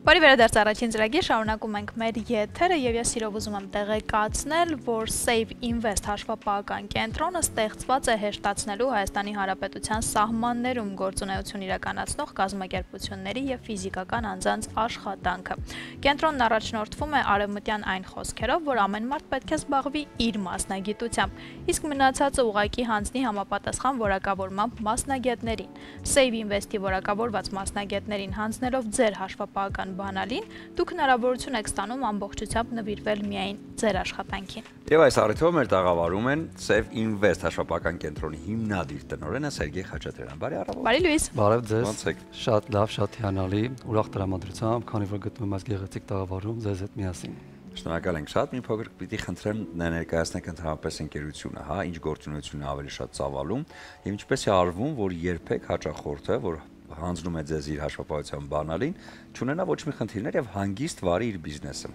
Բարի վերադարձ առաջին ծրագիր, շարունակում ենք մեր եթերը եւ ես սիրով ուզում եմ տեղեկացնել, որ Save Invest հաշվապահական կենտրոնը ստեղծված է հեշտացնելու Հայաստանի Հանրապետության սահմաններում գործունեություն իրականացնող կազմակերպությունների եւ ֆիզիկական անձանց աշխատանքը։ Կենտրոնն առաջնորդվում է արևմտյան այն խոսքերով, որ ամեն մարդ պետք է զբաղվի իր մասնագիտությամբ, իսկ մնացածը ուղղակի հանձնի համապատասխան որակավորմամբ մասնագետներին։ Save Invest-ի որակավորված մասնագետներին հանձնելով ձեր հաշվապահական բանալին, դուք հնարավորություն եք ստանում ամբողջությամբ նվիրվել միայն ձեր աշխատանքին։ Եվ այս առիթով մեր տաղավարում են Save Invest հաշվապահական կենտրոնի հիմնադիր տնօրենը Սերգեյ Խաչատրյան։ Բարի առավոտ։ Բարի լույս։ Բարև ձեզ։ Ոնց եք։ Շատ լավ, շատ հիանալի, ուրախ տրամադրությամբ, քանի որ գտնվում այս գեղեցիկ տաղավարում ձեզ հետ միասին։ Շնորհակալ ենք շատ։ Մի փոքր պիտի խնդրեմ ներկայացնեք ընդհանրապես ընկերությունը, հա, ինչ գործունեություն է ավելի շատ ծավալում եւ ինչպես է արվում, որ երբեք հաճախորդը, որ հանձնում է ձեզ իր հաշվապահության բանալին, չունենա ոչ մի խնդիրներ եւ հանգիստ վարի իր բիզնեսը։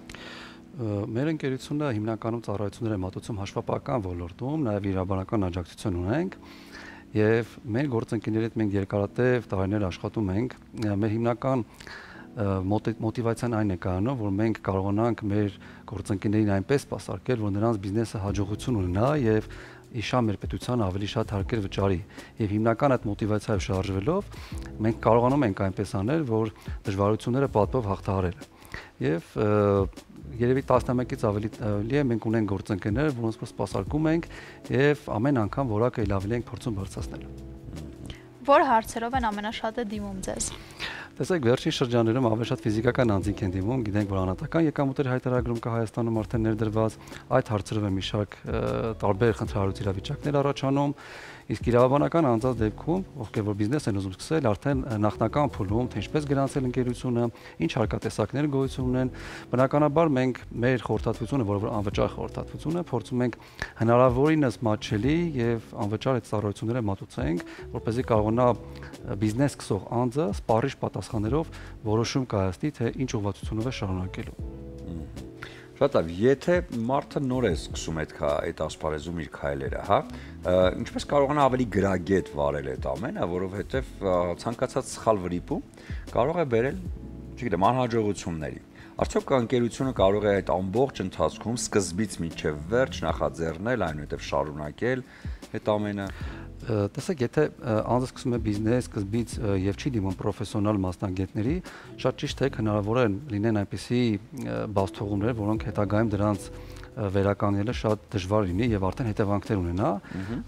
Մեր ընկերությունը հիմնականում ծառայություններ է մատուցում հաշվապահական ոլորտում, նաեւ իրավաբանական աջակցություն ունենք եւ մեր գործընկերների հետ մենք երկարատև տարիներ աշխատում ենք։ Մեր հիմնական մոտիվացիան այն է կայանում, որ մենք կարողանանք մեր գործընկերներին այնպես սպասարկել, որ նրանց բիզնեսը հաջողություն ունենա եւ իշա մեր պետության ավելի շատ հարկեր վճարի եւ հիմնական այդ մոտիվացիայով շարժվելով մենք կարողանում ենք այնպես անել, որ դժվարությունները պատվով հաղթահարել եւ երևի 11-ից ավելի է մենք ունենք գործընկերներ, որոնց որ սպասարկում ենք եւ ամեն անգամ որակը ավելի ենք փորձում բարձրացնել։ Որ հարցերով են ամենաշատը դիմում ձեզ։ Տեսեք, վերջին շրջաններում ավելի շատ ֆիզիկական անձինք են դիմում, գիտենք, որ անհատական եկամուտների հայտարարում կա Հայաստանում արդեն ներդրված, այդ հարցերով է մի շարք տարբեր խնդրահարույց իրավիճակներ առաջանում, իսկ իրավաբանական անձանց դեպքում, ովքեր որ բիզնես են ուզում սկսել, արդեն նախնական փուլում, թե ինչպես գրանցել ընկերությունը, ինչ հարկատեսակներ գոյություն ունեն, բնականաբար մենք մեր խորհրդատվությունը, որը որ անվճար խորհրդատվություն է, փորձում ենք հնարավորինս մատչելի եւ անվճար այդ ծառայությունները մատուցենք, որպեսզի կարողանա բիզնես սկսող անձը սպառիչ պատասխաններով որոշում կայացնի, թե ինչ ուղղվածությունով է շարունակելու։ Շատ լավ, եթե մարդը նոր է սկսում այդ ասպարեզում իր քայլերը, հա, ինչպես կարողանա ավելի գրագետ վարել այդ ամենը, որովհետև ցանկացած սխալ վրիպում կարող է բերել, չգիտեմ, անհաջողությունների։ Արդյոք ընկերությունը կարող է այդ ամբողջ ընթացքում սկզբից մինչև վերջ նախաձեռնել, այնուհետև շարունակել այդ ամենը։ Տեսեք, եթե անձը սկսում է բիզնես սկզբից եւ չի դիմում պրոֆեսիոնալ մասնագետների, շատ ճիշտ է հնարավոր է լինեն այնպիսի բացթողումներ, որոնք հետագայում դրանց վերականգնելը շատ դժվար լինի եւ արդեն հետևանքներ ունենա։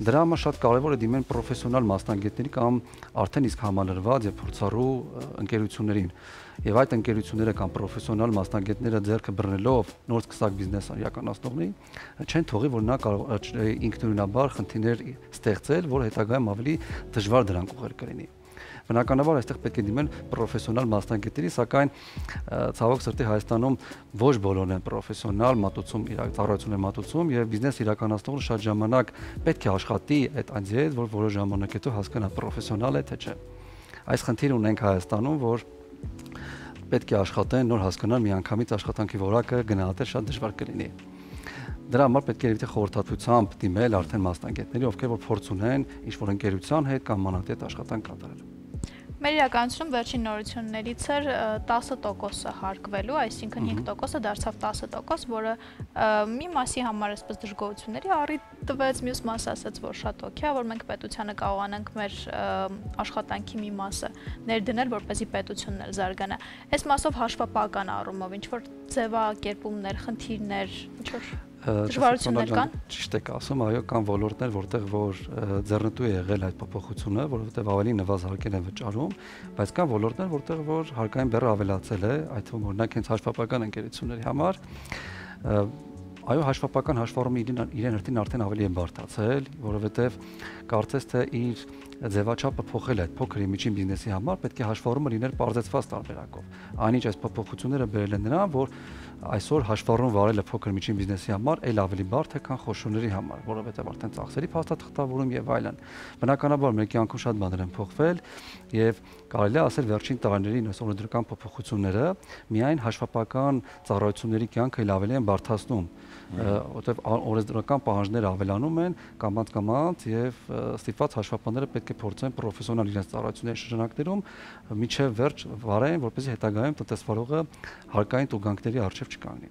Դրա համար շատ կարեւոր է դիմել պրոֆեսիոնալ մասնագետների կամ արդեն իսկ համալրված եւ փորձառու ընկերություններին։ Եվ այդ ընկերությունները կամ պրոֆեսիոնալ մասնագետները ձեռքը բռնելով նոր սկսակ բիզնես իրականացնողներին չեն թողի, որ նա կարող ինքնուրույնաբար խնդիրներ ստեղծել, որ հետագայում ավելի դժվար դրանք ուղղել կլինի։ Բնականաբար այստեղ պետք է դիմել պրոֆեսիոնալ մասնագետների, սակայն ցավոք սրտի Հայաստանում ոչ բոլորն են պրոֆեսիոնալ մատուցում ծառայություններ մատուցում եւ բիզնես իրականացնողը շատ ժամանակ պետք է աշխատի այդ անձի հետ, որ որոշ ժամանակ հետո հասկանա պրոֆեսիոնալ է թե չէ։ Այս խնդիրը ունենք Հայաստանում, որ պետք է աշխատեն, նոր հասկանալ միանգամից աշխատանքի որակը գնահատել շատ դժվար կլինի։ Դրա համար պետք է խորհրդատվությամբ դիմել արդեն մասնագետների, ովքեր որ փորձ ունեն ինչ-որ ընկերության հետ կամ մանավանդ աշխատանք կատարել։ Մեր իրականությունում վերջին նորություններից էր 10%-ը հարկվելու, այսինքն 5%-ը դարձավ 10%, որը մի մասի համար այսպես դժգոհությունների առիթ տվեց, մյուս մասը ասաց, որ շատ օքեյ է, որ մենք պետությանը կարողանանք մեր աշխատանքի մի մասը ներդնել, որպեսզի պետությունն էլ զարգանա։ Այս մասով հաշվապահական առումով ինչ որ ձևակերպումներ, խնդիրներ, ինչ որ դժվարություններ կան։ Ճիշտ եք ասում, այո, կան ոլորտներ, որտեղ որ ձեռնտու է եղել այդ փոփոխությունը, որովհետև ավելի նվազ հարկեր են վճարում, բայց կան ոլորտներ, որտեղ որ հարկային բեռը ավելացել է, այդ թվում օրինակ հենց հաշվապահական ընկերությունների համար։ Այո, հաշվապահական հաշվառումը իրեն հերթին արդեն ավելի է բարդացել, որովհետև կարծես թե իր ձևաչափը փոխել է այդ փոքր եւ միջին բիզնեսի համար, պետք է հաշվառումը լիներ պարզեցված տարբերակով։ Այնինչ այս փոփոխությունները բերել են նրան, որ այսօր հաշվառում վարելը փոքր միջին բիզնեսի համար ել ավելի բարդ է, քան խոշորների համար, որովհետև արդեն ծախսերի փաստաթղթավորում եւ այլն։ Բնականաբար մեր կյանքում շատ բաներ են փոխվել եւ կարելի է ասել վերջին տարիներին այս օրենսդրական փոփոխությունները միայն հաշվապահական ծառայությունների կյանքը ել ավելի են բարդացնում, որովհետև օրենսդրական պահանջները ավելանում են կամած եւ ստիպված հաշվապահները պետք պետք է փորձեն պրոֆեսիոնալ իրենց ծառայությունների շրջանակներում միջև վերջ վարեն, որպեսզի հետագայում տնտեսվարողը հարկային տուգանքների առջև չկանգնի։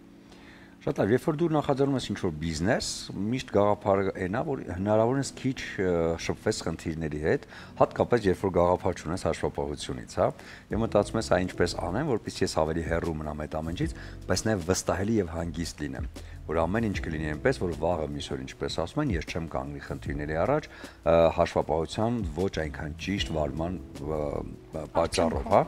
Շատ լավ, երբ որ դու նախաձեռնում ես ինչ-որ բիզնես, միշտ գաղափարը այն է, որ հնարավորինս քիչ շփվես խնդիրների հետ, հատկապես երբ որ գաղափար չունես հաշվապահությունից, հա, եւ մտածում ես, ինչպես անեմ, որպեսզի ես ավելի հեռու մնամ այդ ամեն ինչից, բայց նաեւ վստահելի եւ հանգիստ լինեմ, որ ամեն ինչ կլինի այնպես, որ վաղը միսօր ինչպես ասում են, ես չեմ կանգնի խնդիրների առաջ, հաշվապահության ոչ այնքան ճիշտ վարման պատճառով, հա։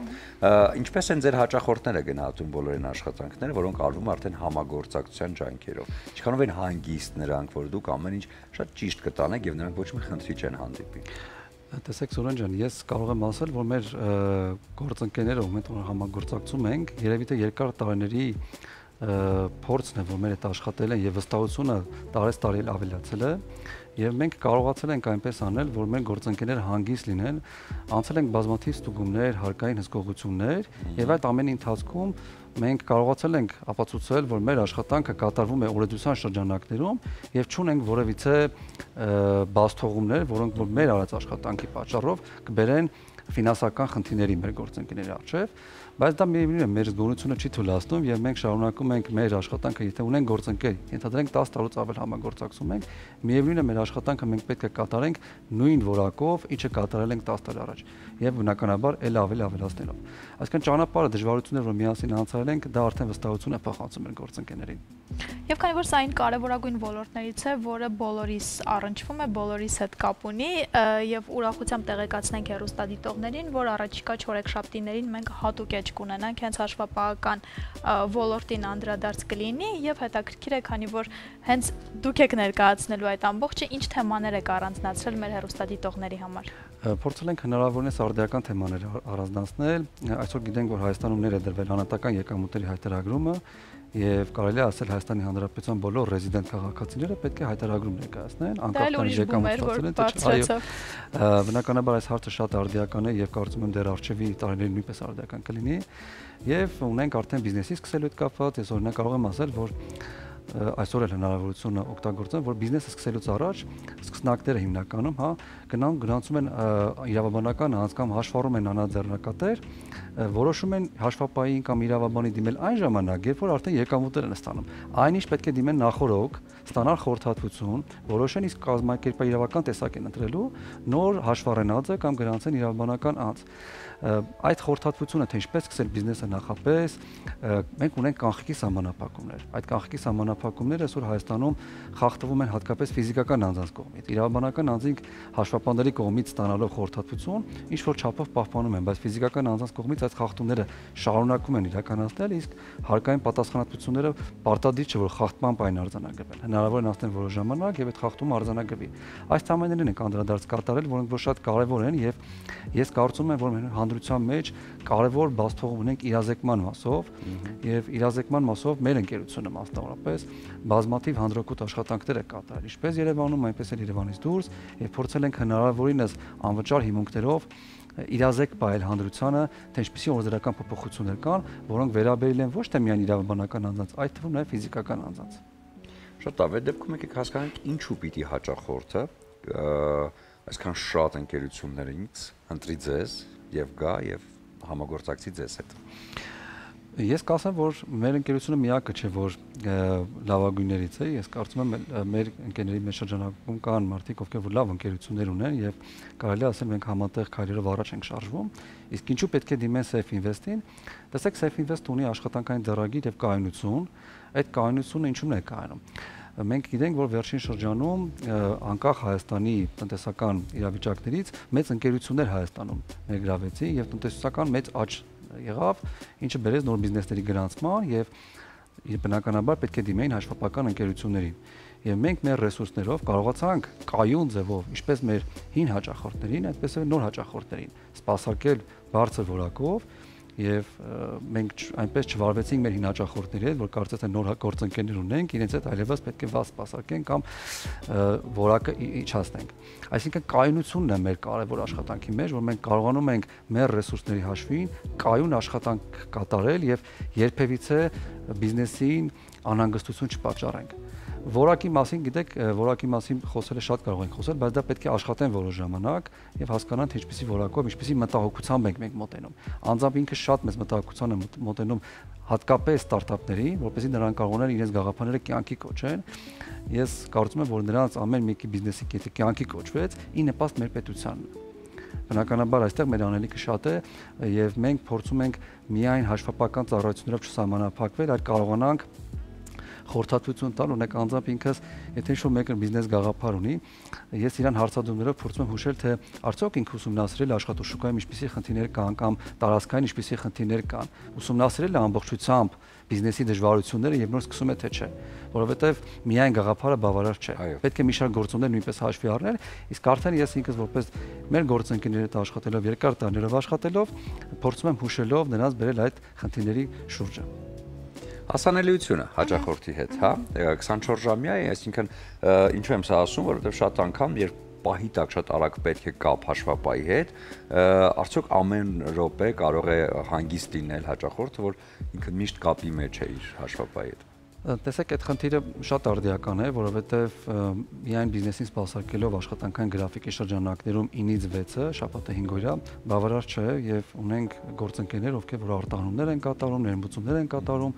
Ինչպես են ձեր հաճախորդները գնահատում բոլոր այն աշխատանքները, որոնք արվում արդեն համագործակցության ջանքերով։ Ինչքանով են հանգիստ նրանք, որ դուք ամեն ինչ շատ ճիշտ կտանեք եւ նրանք ոչ մի խնդրի չեն հանդիպի։ Տեսեք Սուրեն ջան, ես կարող եմ ասել, որ մեր գործընկերները, ում հետ համագործակցում ենք, երևի թե երկար տարիների փորձն է, որ մեր հետ աշխատել են եւ վստահությունը տարեց-տարի ավելացել է եւ մենք կարողացել ենք այնպես անել, որ մեր գործընկերները հանգիստ լինեն, անցել ենք բազմաթիվ ստուգումներ, հարկային հսկողություններ եւ այդ ամենի ընթացքում մենք կարողացել ենք ապացուցել, որ մեր աշխատանքը կատարվում է օրենսդրության շրջանակներում եւ չունենք որևիցե բացթողումներ, որոնք որ մեր արած աշխատանքի պատճառով կբերեն ֆինանսական խնդիրների մեր գործընկերների առջև, բայց դա միևնույն է մեր զգոնությունը չի թույլատնում եւ մենք շարունակում ենք մեր աշխատանքը, եթե ունենք գործընկեր, ենթադրենք 10 տարուց ավել համագործակցում ենք, միևնույն է մեր աշխատանքը մենք պետք է կատարենք նույն որակով, ինչը կատարել ենք 10 տարի առաջ եւ բնականաբար ել ավելի ավելացնելով։ Այսինքն ճանապարհը դժվարություններ, որ միասին անցել ենք, դա արդեն վստահություն է փոխանցում մեր գործընկերներին։ Եվ քանի որ սա այն կարևորագույն ոլորտներից է, որը բոլորիս առնչվում է, բոլորիս հետ կապ ունի, եւ ուրախությամբ տեղեկացնենք հեռուստադիտողներին, որ առաջիկա չորեքշաբթիներին մենք հատուկ էջ կունենանք հենց հաշվապահական ոլորտին անդրադարձ կլինի եւ հետաքրքիր է, քանի որ հենց դուք եք ներկայացնելու այդ ամբողջը, ինչ թեմաներ եք առանձնացրել մեր հեռուստադիտողների համար։ Փորձել ենք հնարավորինս արդիական թեմաներ առանձնացնել։ Այսօր գիտենք, որ Հայաստանում ներ է դրվել անհատական եկամուտների հայտարարումը եւ կարելի է ասել Հայաստանի Հանրապետության բոլոր ռեզիդենտ քաղաքացիները պետք է հայտարարում ներկայացնեն, անկախ քանի եկամուտ ստացել են, այո։ Բնականաբար այս հարցը շատ արդիական է եւ կարծում եմ դեռ արժեվի տարիներին նույնպես արդիական կլինի եւ ունենք արդեն բիզնեսի սկսելու հետ կապված, ես օրինակ կարող եմ ասել, որ այսօր էլ հնարավորությունը օգտագործեն, որ բիզնեսը սկսելուց առաջ սկսնակները հիմնականում, հա, գնացում են իրավաբանական անձ կամ հաշվառում են անաձեռնակատեր, որոշում են հաշվապահին կամ իրավաբանի դիմել այն ժամանակ, երբ որ արդեն եկամուտներ են ստանում։ Այնինչ պետք է դիմեն նախորոք, ստանալ խորհրդատվություն, որոշեն իսկ կազմակերպել իրավական տեսակ են ընտրելու, նոր հաշվառենաձ կամ գրանցեն իրավաբանական անձ։ Այդ խորհրդատվությունը թե ինչպես սկսել բիզնեսը նախապես, մենք ունենք կանխիկի սահմանափակումներ։ Այդ կանխիկի սահմանափակումները այսօր Հայաստանում խախտվում են հատկապես ֆիզիկական անձանց կողմից։ Իրավաբանական անձինք հաշվապահների կողմից ստանալով խորհրդատվություն ինչ որ չափով պահպանում են, բայց ֆիզիկական անձանց կողմից այդ խախտումները շարունակում են իրականացնել, իսկ հարկային պատասխանատվությունները պարտադիր չէ, որ խախտմամբ այն արձանագրվել։ Հնարավոր է անցնել որոշ ժամանակ եւ այդ խախտումը արձանագրվի։ Այս ամեններն ենք անդրադարձ կատարել, որոնք որ շատ կարեւոր են եւ ես կարծում եմ, որ հանրության մեջ կարևոր բացթողում ունենք իրազեկման մասով եւ իրազեկման մասով մեր ընկերությունը մասնավորապես բազմաթիվ հանրակոտ աշխատանքներ է կատարել, ինչպես Երևանում, այնպես էլ Երևանից դուրս եւ փորձել ենք հնարավորինս անվճար հիմունքներով իրազեկ պահել հանրությանը, թե ինչպիսի օրենսդրական փոփոխություններ կան, որոնք վերաբերել են ոչ թե միայն իրավաբանական անձանց, այլ թվում նաեւ ֆիզիկական անձանց։ Շատ լավ, այդ դեպքում եկեք հասկանանք ինչու պիտի հաճախորդը այսքան շատ ընկերություններից ընտրի ձեզ եւ գա եւ համագործակցի ձեզ հետ։ Ես կասեմ, որ մեր ընկերությունը միակը չէ, որ լավագույններից է, ես կարծում եմ մեր ընկերների մեջ շրջանակում կան մարդիկ, ովքեր որ լավ ընկերություններ ունեն եւ կարելի ասել մենք համատեղ քայլերով առաջ ենք շարժվում, իսկ ինչու պետք է դիմեն Safe Invest-ին։ Տեսեք, Safe Invest ունի աշխատանքային ձեռագիր եւ կայունություն, այդ կայունությունը ինչու՞ն է կայանում։ Մենք գիտենք, որ վերջին շրջանում անկախ Հայաստանի տնտեսական իրավիճակներից մեծ ընկերություններ Հայաստանում ներգրավեցին եւ տնտեսական մեծ աճ եղավ, ինչը բերեց նոր բիզնեսների գրանցման եւ բնականաբար պետք է դիմեին հաշվապահական ընկերություններին։ Եվ մենք մեր ռեսուրսներով կարողացանք կայուն ձևով, ինչպես մեր հին հաճախորդներին, այդպես էլ նոր հաճախորդներին սպասարկել բարձր որակով եւ մենք այնպես չվարվեցինք մեր հին հաճախորդների հետ, որ կարծես թե նոր գործընկերներ ունենք, իրենց հետ այլևս պետք է վազ սպասարկենք կամ որակը իջացնենք։ Այսինքն կայունությունն է մեր կարևոր աշխատանքի մեջ, որ մենք կարողանում ենք մեր ռեսուրսների հաշվին կայուն աշխատանք կատարել եւ երբևիցե բիզնեսին անհանգստություն չպատճառենք։ Որակի մասին, գիտեք, որակի մասին խոսելը շատ կարող ենք խոսել, բայց դա պետք է աշխատեն որոշ ժամանակ եւ հասկանան թե ինչպեսի որակով, ինչպեսի մտահոգությամբ ենք մոտենում։ Անձամբ ինքը շատ մեծ մտահոգության է մոտենում հատկապես ստարտափների, որպեսզի նրանք կարողանան իրենց գաղափարները կյանքի կոչեն։ Ես կարծում եմ, որ նրանց ամեն մեկի բիզնեսի կետը կյանքի կոչվեց, ի նպաստ մեր պետությանն։ Բնականաբար այստեղ մեր անելիքը շատ է եւ մենք փորձում ենք միայն հաշվապահական ծառայություններով չսահմանափակվել, այլ կարողանանք խորհրդատվություն տալ, ունեք անձամբ ինքս, եթե ինչ-որ մեկը բիզնես գաղափար ունի, ես իրան հարցադրումներով փորձում եմ հուշել, թե արդյոք ինքը ուսումնասիրել աշխատաշուկայում ինչպիսի խնդիրներ կան կամ տարածքային ինչպիսի խնդիրներ կան, ուսումնասիրել է ամբողջությամբ բիզնեսի դժվարությունները եւ նոր սկսում է թե չէ, որովհետեւ միայն գաղափարը բավարար չէ։ Պետք է մի շարք գործոններ նույնպես հաշվի առնել, իսկ արդեն ես ինքս որպես մեր գործընկերների հետ աշխատելով, երկար տարիներով աշխատելով, փորձում եմ հուշելով նրանց բերել այդ խնդիրների շուրջը։ Հասանելիությունը հաճախորդի հետ, հա, 24 ժամյա է, այսինքն ինչու եմ սա ասում, որովհետև շատ անգամ երբ պահի տակ շատ արագ պետք է կապ հաշվապահի հետ, արդյոք ամեն րոպե կարող է հանգիստ լինել հաճախորդը, որ ինքը միշտ կապի մեջ է իր հաշվապահի հետ։ Տեսեք, այդ խնդիրը շատ արդիական է, որովհետև միայն բիզնեսին սպասարկելով աշխատանքային գրաֆիկի շրջանակներում 9-ից 6-ը շաբաթը 5 օրյա բավարար չէ եւ ունենք գործընկերներ, ովքեր որ արտահանումներ են կատարում, ներմուծումներ են կատարում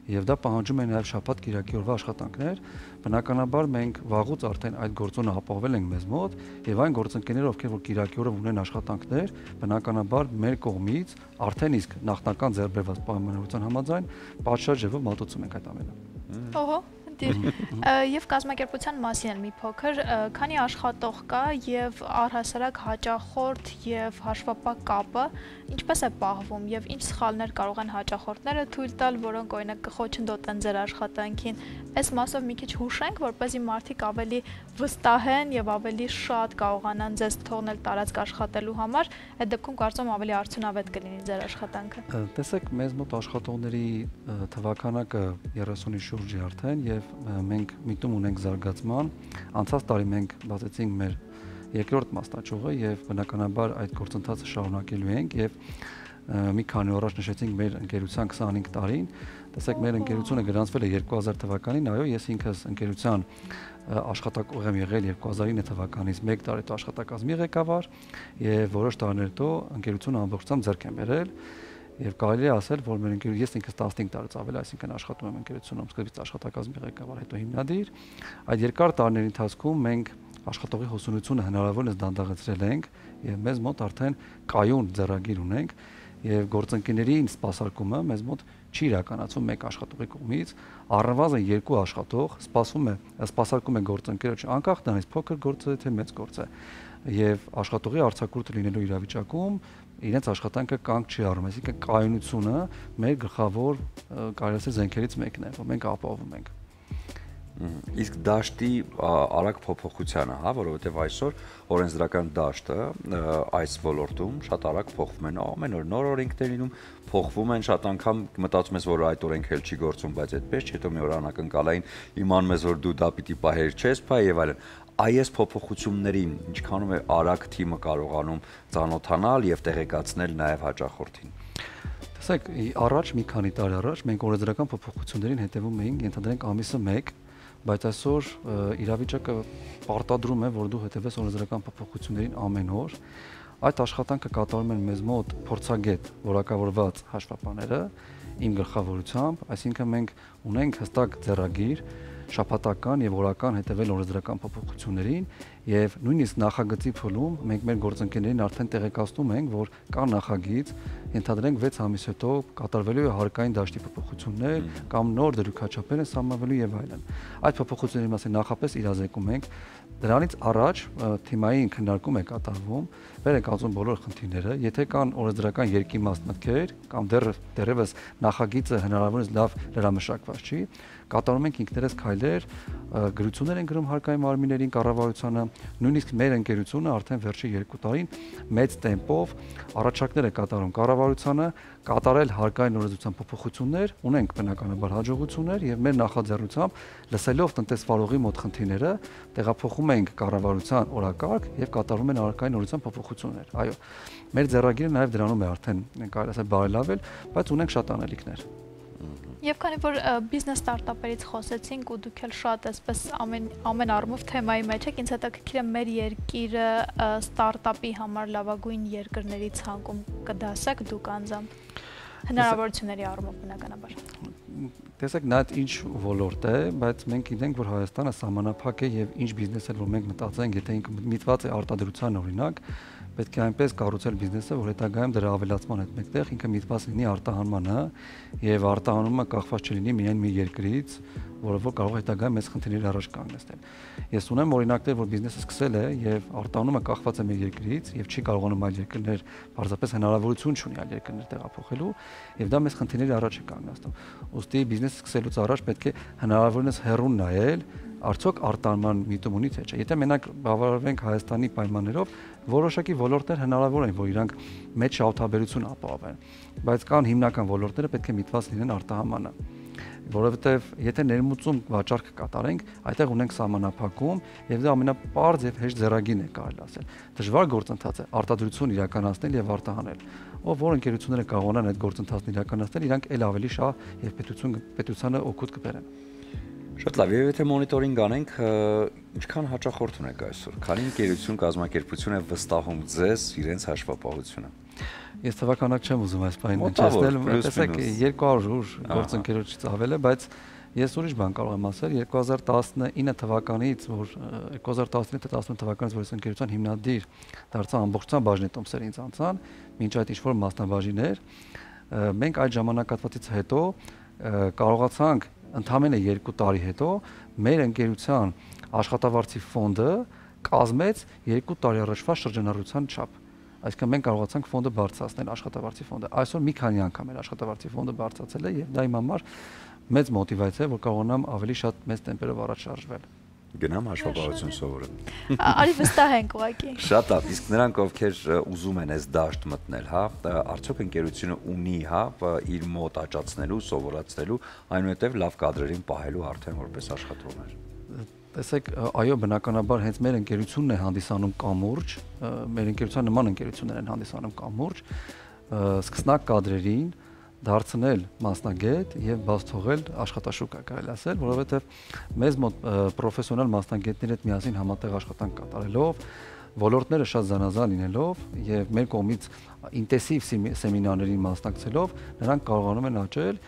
եւ դա պահանջում է նաեւ շաբաթ կիրակի օրվա աշխատանքներ։ Բնականաբար մենք վաղուց արդեն այդ գործոնը ապահովել ենք մեզ մոտ եւ այն գործընկերները, ովքեր որ կիրակի օրը ունեն աշխատանքներ, բնականաբար մեր կողմից արդեն իսկ նախնական ձեռբերված պայմանավորության համաձայն պատշաճ մատուցում ենք այդ ամենը։ Ահա Եվ կազմակերպության մասին էլ մի փոքր, քանի աշխատող կա եւ առհասարակ հաճախորդ եւ հաշվապահ կապը ինչպես է պահվում եւ ինչ սխալներ կարող են հաճախորդները թույլ տալ, որոնք օրինակ կխոչընդոտեն ձեր աշխատանքին։ Այս մասով մի քիչ հուշենք, որպեսզի մարդիկ ավելի վստահեն եւ ավելի շատ կարողանան ձեզ թողնել տարածք աշխատելու համար, այդ դեպքում կարծում ավելի արդյունավետ կլինի ձեր աշխատանքը։ Տեսեք, մեզ մոտ աշխատողների թվականակը 30-ի շուրջ է արդեն եւ մենք միտում ունենք զարգացման։ Անցած տարի մենք բացեցինք մեր երկրորդ մասնաճյուղը եւ բնականաբար այդ գործընթացը շարունակելու ենք եւ մի քանի օր առաջ նշեցինք մեր ընկերության 25 տարին։ Տեսեք, մեր ընկերությունը գրանցվել է 2000 թվականին, այո, ես ինքս ընկերության աշխատակող եմ եղել 2009 թվականից 1 տարի հետո աշխատակազմի ղեկավար եւ որոշ տարիներ հետո ընկերությունը ամբողջությամբ ձեռք եմ բերել։ Եվ կարելի է ասել, որ մեր ընկերությունը ես ինքս 15 տարուց ավել, այսինքն աշխատում եմ ընկերությունում, սկզբից աշխատակազմի ղեկավար, հետո հիմնադիր։ Այդ երկար տարիների ընթացքում մենք աշխատողի հոսունությունը հնարավորինս դանդաղեցրել ենք եւ մեզ մոտ արդեն կայուն ձեռագիր ունենք եւ գործընկերներին սպասարկումը մեզ մոտ չի իրականացվում մեկ աշխատողի կողմից, առնվազն 2 աշխատող սպասարկում է գործընկերը, անկախ նրանից փոքր գործ է թե մեծ գործ է։ Եվ աշխատողի արձակուրդը լինելու իրավիճակում իրենց աշխատանքը կանգ չի առնում, այսինքն կայունությունը մեր գլխավոր կարելի ասել զենքերից մեկն է, որ մենք ապահովում ենք։ Իսկ դաշտի արագ փոփոխությանը, հա, որովհետև այսօր օրենսդրական դաշտը այս ոլորտում շատ արագ փոխվում է, ամեն օր նոր օրենքներ լինում, փոխվում են, շատ անգամ մտածում ես, որ այդ օրենքը էլ չի գործում, բայց այդպես չէ, հետո մի օր անակնկալային իմանում ես, որ դու դա պիտի պահեր չես, փայ եւ այլն։ Այս փոփոխություններին ինչքանով է արագ թիմը կարողանում ծանոթանալ եւ տեղեկացնել նաեւ հաճախորդին։ Տեսեք, առաջ մի քանի տարի առաջ մենք օրենսդրական փոփոխություններին հետևում էինք, ենթադրենք ամիսը 1, բայց այսօր իրավիճակը պարտադրում է, որ դու հետևես օրենսդրական փոփոխություններին ամեն օր։ Այդ աշխատանքը կատարում են մեզ մոտ փորձագետ որակավորված հաշվապահները իմ գլխավորությամբ, այսինքն մենք ունենք հստակ ձեռագիր շաբաթական եւ օրական հետևել օրենսդրական փոփոխություններին եւ նույնիսկ նախագծի փուլում մենք մեր գործընկերներին արդեն տեղեկացնում ենք, որ կա նախագիծ, ենթադրենք 6 ամիս հետո կատարվելու է հարկային դաշտի փոփոխություններ կամ նոր դրույքաչափեր են սահմանվելու եւ այլն։ Այդ փոփոխությունների մասին նախապես իրազեկում ենք։ Դրանից առաջ թիմային քննարկում է կատարվում, վեր է կացվում բոլոր խնդիրները, եթե կան օրենսդրական երկիմաստ մտքեր կամ դեռևս նախագիծը հնարավորինս լավ լրամշակված չի, կատարում ենք ինքներս քայլեր, գրություններ են գրում հարկային մարմիններին, կառավարությանը, նույնիսկ մեր ընկերությունը արդեն վերջի 2 տարին մեծ տեմպով առաջարկներ է կատարում կառավարությանը, կատարել հարկային օրենսդրության փոփոխություններ, ունենք բնականաբար հաջողություններ եւ մեր նախաձեռնությամբ լսելով տնտեսվարողի մոտ խնդիրները, տեղափոխում ենք կառավարության օրակարգ եւ կատարում են հարկային օրենսդրության փոփոխություններ։ Այո, մեր ձեռագիրը նաեւ դրանում է արդեն կարելի ասել բարելավել, բայց ունենք շատ անելիքներ։ Եվ քանի որ բիզնես ստարտափերից խոսեցինք ու դուք էլ շատ այսպես ամեն առումով թեմայի մեջ եք, ինձ հետաքրքիր է մեր երկիրը ստարտափի համար լավագույն երկրների ցանկում կդասեք դուք անձամբ հնարավորությունների առումով բնականաբար։ Տեսեք, նա ինչ ոլորտ է, բայց մենք գիտենք, որ Հայաստանը սահմանափակ է եւ ինչ բիզնես էլ որ մենք մտածենք, եթե ինքը միտված է արտադրության օրինակ, պետք է այնպես կառուցել բիզնեսը, որ հետագայում դրա ավելացման հետ մեկտեղ ինքը միտված լինի արտահանմանը եւ արտահանումը կախված չլինի միայն մի երկրից, որը որ կարող է հետագայում մեծ խնդիրներ առաջ կանգնեցնել։ Ես ունեմ օրինակներ, որ բիզնեսը սկսել է եւ արտահանումը կախված է մի երկրից եւ չի կարողանում այլ երկրներ պարզապես հնարավորություն չունի այլ երկրներ տեղափոխելու եւ դա մեծ խնդիրների առաջ է կանգնեցնում։ Ուստի բիզնեսը սկսելուց առաջ պետք է հնարավորինս հեռուն նայել արդյոք արտահանման միտում ունի թե չէ։ Եթե մենակ բավարարվենք Հայաստանի պայմաններով, որոշակի ոլորտներ հնարավոր են, որ իրանք մեծ շահութաբերություն ապահովեն, բայց կան հիմնական ոլորտները պետք է միտված լինեն արտահանմանը, որովհետև եթե ներմուծում վաճառք կատարենք, այդտեղ ունենք սահմանափակում եւ դա ամենապարզ եւ հեշտ ձեռագին է կարելի ասել։ Դժվար գործընթաց է արտադրություն իրականացնել եւ արտահանել։ Ով որ ընկերությունները կարողանան այդ գործընթացն իրականացնել, իրանք ել ավելի շահ եւ պետությանը օգուտ կբերեն։ Շատ լավ, եւ եթե մոնիտորինգ անենք, ինչքան հաճախորդ ունեք այսօր, քանի ընկերություն կազմակերպություն է վստահում ձեզ իրենց հաշվապահությունը։ Ես թվականակ չեմ ուզում այս բանին հնչեցնել, տեսեք 200 գործընկերությունից ավել է, բայց ես ուրիշ բան կարող եմ ասել 2019 թվականից, որ 2019-18 թվականից, որ ես ընկերության հիմնադիր դարձա ամբողջությամբ բաժնետոմսեր ինձ անցան, մինչ այդ ինչ-որ մասնաբաժիներ, մենք այդ ժամանակահատվածից հետո կարողացանք ընդամենը 2 տարի հետո մեր ընկերության աշխատավարձի ֆոնդը կազմեց 2 տարի առաջվա շրջանառության չափ։ Այսինքն մենք կարողացանք ֆոնդը բարձրացնել, աշխատավարձի ֆոնդը։ Այսօր մի քանի անգամ մեր աշխատավարձի ֆոնդը բարձրացել է եւ դա իմ համար մեծ մոտիվացիա է, որ կարողանամ ավելի շատ մեծ տեմպերով առաջ շարժվել։ Գնամ հաշվապահություն սովորեմ։ Արի վստահ ենք ուղղակի։ Շատ լավ, իսկ նրանք ովքեր ուզում են այս դաշտ մտնել, հա, արդյոք ընկերությունը ունի, հա, իր մոտ աճացնելու, սովորացնելու, այնուհետև լավ կադրերին պահելու արդեն որպես աշխատողներ։ Տեսեք, այո, բնականաբար հենց մեր ընկերությունն է հանդիսանում կամուրջ, մեր ընկերության նման ընկերություններ են հանդիսանում կամուրջ, սկսնակ կադրերին դարձնել մասնագետ եւ բաց թողել աշխատաշուկա, կարելի ասել, որովհետեւ մեզ մոտ պրոֆեսիոնալ մասնագետների հետ միասին համատեղ աշխատանք կատարելով, ոլորտները շատ զանազան լինելով եւ մեր կողմից ինտենսիվ սեմինարներին մասնակցելով նրանք կարողանում են աճել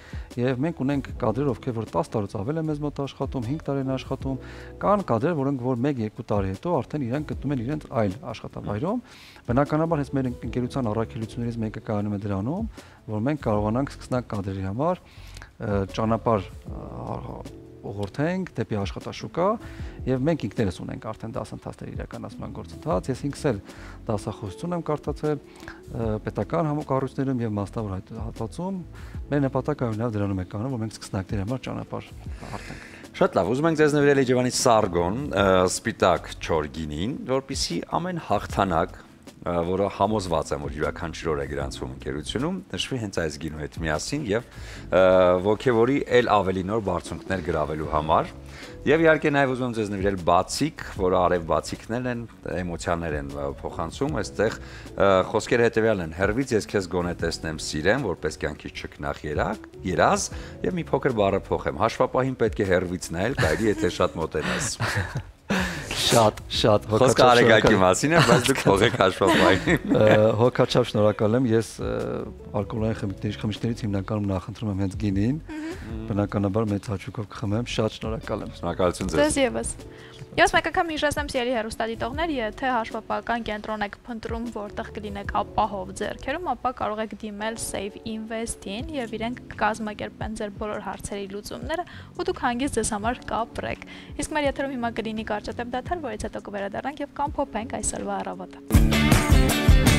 եւ մենք ունենք կադրեր, ովքեր որ 10 տարուց ավել են մեզ մոտ աշխատում, 5 տարի են աշխատում, կան կադրեր, որոնք որ 1-2 տարի հետո արդեն իրենք գտնում են իրենց այլ աշխատավայրում։ Բնականաբար հենց մեր ընկերության առաքելություններից մեկը կայանում է դրանում, որ մենք կարողանանք սկսնակ կադրերի համար ճանապարհ ուղղորդենք դեպի աշխատաշուկա եւ մենք ինքներս ունենք արդեն դասընթացներ իրականացման գործընթաց։ Ես ինքս էլ դասախոսություն եմ կարդացել պետական համակարգություններում եւ մասնավոր հատվածում։ Մեր նպատակը նաեւ դրանում է կանում, որ մենք սկսնակների համար ճանապարհ հարթենք։ Շատ լավ, ուզում ենք ձեզ նվիրել Իջևանի Սարգոն, սպիտակ չոր գինին, որպեսզի ամեն հաղթանակ, որը համոզված եմ, որ յուրաքանչյուր օր է գրանցվում ընկերությունում, նշվի հենց այս գինու հետ միասին եւ ոգևորի ել ավելի նոր բարձունքներ գրավելու համար։ Եվ իհարկե նաև ուզում եմ ձեզ նվիրել բացիկ, որը արև բացիկներն են, էմոցիաներ են փոխանցում, այստեղ խոսքերը հետեւյալն են. հերվից ես քեզ գոնե տեսնեմ սիրեմ, որպես կյանքից չքնախ երազ եւ մի փոքր բառը փոխեմ։ Հաշվապահին պետք է հերվից նայել, կարելի եթե շատ մոտենաս։ Շատ խոսքը արեգակի մասին է, բայց դուք փոխեք հաշվապահին։ Հոգաչափ շնորհակալ եմ, ես ալկոհոլային խմիչքներից հիմնականում նախընտրում եմ հենց գինին, բնականաբար մեծ հաճույքով կխմեմ, շատ շնորհակալ եմ։ Շնորհակալություն ձեզ։ Ձեզ եւս։ Ես մեկ անգամ հիշեցնեմ սիրելի հեռուստադիտողներ, եթե հաշվապահական կենտրոն եք փնտրում, որտեղ կլինեք ապահով ձեռքերում, ապա կարող եք դիմել Save Invest-ին եւ իրենք կկազմակերպեն ձեր բոլոր հարցերի լուծումները ու դուք հանգիստ ձեզ համար կապրեք։ Իսկ մեր եթերում հիմա կլինի կարճատև դադար, որից հետո կվերադառնանք եւ կամփոփենք այսօրվա առավոտը։